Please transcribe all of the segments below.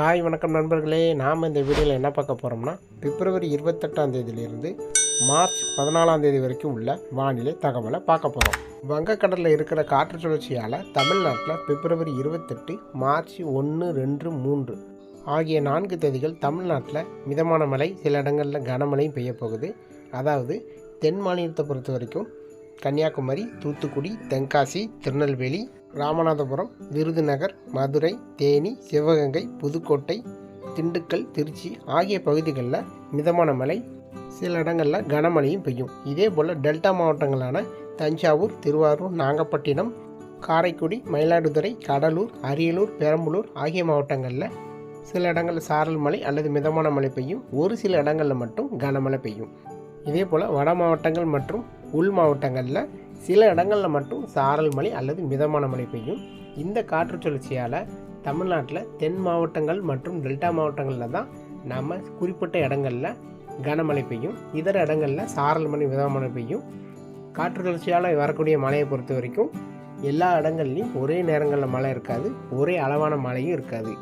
Hi வணக்கம் நண்பர்களே. நாம் இந்த வீடியோவில் என்ன பார்க்க போகிறோம்னா பிப்ரவரி 28ஆம் தேதியிலிருந்து மார்ச் 14ஆம் தேதி வரைக்கும் உள்ள வானிலை தகவலை பார்க்க போகிறோம். வங்கக்கடலில் இருக்கிற காற்று சுழற்சியால் தமிழ்நாட்டில் பிப்ரவரி 28, மார்ச் 1, 2, 3 ஆகிய 4 தேதிகள் தமிழ்நாட்டில் மிதமான மழை, சில இடங்களில் கனமழையும் பெய்ய போகுது. அதாவது தென் மாநிலத்தை பொறுத்த வரைக்கும் கன்னியாகுமரி, தூத்துக்குடி, தென்காசி, திருநெல்வேலி, ராமநாதபுரம், விருதுநகர், மதுரை, தேனி, சிவகங்கை, புதுக்கோட்டை, திண்டுக்கல், திருச்சி ஆகிய பகுதிகளில் மிதமான மழை, சில இடங்களில் கனமழையும் பெய்யும். இதே போல் டெல்டா மாவட்டங்களான தஞ்சாவூர், திருவாரூர், நாகப்பட்டினம், காரைக்குடி, மயிலாடுதுறை, கடலூர், அரியலூர், பெரம்பலூர் ஆகிய மாவட்டங்களில் சில இடங்களில் சாரல் மழை அல்லது மிதமான மழை பெய்யும். ஒரு சில இடங்களில் மட்டும் கனமழை பெய்யும். இதே போல் வட மாவட்டங்கள் மற்றும் உள் மாவட்டங்களில் சில இடங்களில் மட்டும் சாரல் மழை அல்லது மிதமான மழை பெய்யும். இந்த காற்று சுழற்சியால் தமிழ்நாட்டில் தென் மாவட்டங்கள் மற்றும் டெல்டா மாவட்டங்களில் தான் நம்ம குறிப்பிட்ட இடங்களில் கனமழை பெய்யும். இதர இடங்களில் சாரல் மழை, மிதமான மழை பெய்யும். காற்று சுழற்சியால் வரக்கூடிய மழையை பொறுத்த வரைக்கும் எல்லா இடங்கள்லையும் ஒரே நேரங்களில் மழை இருக்காது, ஒரே அளவான மழையும் இருக்காது.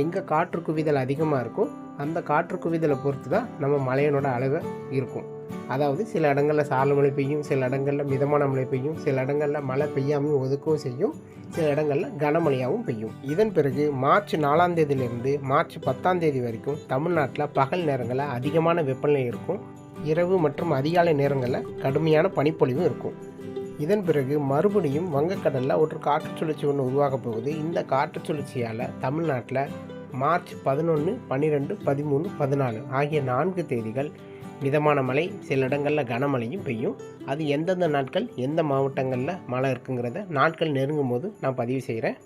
எங்கே காற்று குவிதல் அதிகமாக இருக்கும் அந்த காற்று குவிதலை பொறுத்து தான் நம்ம மழையினோட அளவு இருக்கும். அதாவது சில இடங்களில் சாரல் மழை பெய்யும், சில இடங்களில் மிதமான மழை பெய்யும், சில இடங்களில் மழை பெய்யாமையும் ஒதுக்கவும் செய்யும், சில இடங்களில் கனமழையாகவும் பெய்யும். இதன் பிறகு மார்ச் 4ஆம் தேதியிலிருந்து மார்ச் 10ஆம் தேதி வரைக்கும் தமிழ்நாட்டில் பகல் நேரங்களில் அதிகமான வெப்பநிலை இருக்கும். இரவு மற்றும் அதிகாலை நேரங்களில் கடுமையான பனிப்பொழிவும் இருக்கும். இதன் பிறகு மறுபடியும் வங்கக்கடலில் ஒரு காற்று சுழற்சி ஒன்று உருவாக போகுது. இந்த காற்று சுழற்சியால் தமிழ்நாட்டில் மார்ச் 11, 12, 13, 14 ஆகிய 4 தேதிகள் மிதமான மழை, சில இடங்களில் கனமழையும் பெய்யும். அது எந்தெந்த நாட்கள் எந்த மாவட்டங்களில் மழை இருக்குங்கிறத நாட்கள் நெருங்கும் போது நான் பதிவு செய்கிறேன்.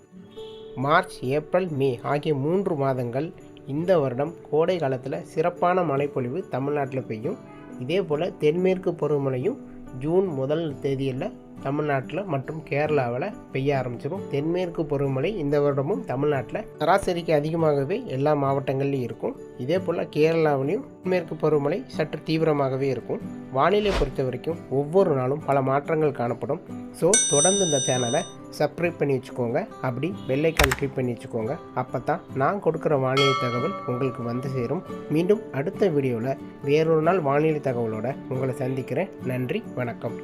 மார்ச், ஏப்ரல், மே ஆகிய 3 மாதங்கள் இந்த வருடம் கோடை காலத்தில் சிறப்பான மழைப்பொழிவு தமிழ்நாட்டில் பெய்யும். இதே போல் தென்மேற்கு பருவமழையும் ஜூன் 1 தேதியில் தமிழ்நாட்டில் மற்றும் கேரளாவில் பெய்ய ஆரம்பிச்சிடும். தென்மேற்கு பருவமழை இந்த வருடமும் தமிழ்நாட்டில் சராசரிக்கு அதிகமாகவே எல்லா மாவட்டங்கள்லையும் இருக்கும். இதே போல் கேரளாவிலையும் தென்மேற்கு பருவமழை சற்று தீவிரமாகவே இருக்கும். வானிலை பொறுத்த வரைக்கும் ஒவ்வொரு நாளும் பல மாற்றங்கள் காணப்படும். ஸோ தொடர்ந்து இந்த சேனலை சப்ஸ்கிரைப் பண்ணி வச்சுக்கோங்க. அப்படி பெல் ஐக்கான் கிளிக் பண்ணி வச்சுக்கோங்க. அப்போ தான் நான் கொடுக்குற வானிலை தகவல் உங்களுக்கு வந்து சேரும். மீண்டும் அடுத்த வீடியோவில் வேறொரு நாள் வானிலை தகவலோடு உங்களை சந்திக்கிறேன். நன்றி, வணக்கம்.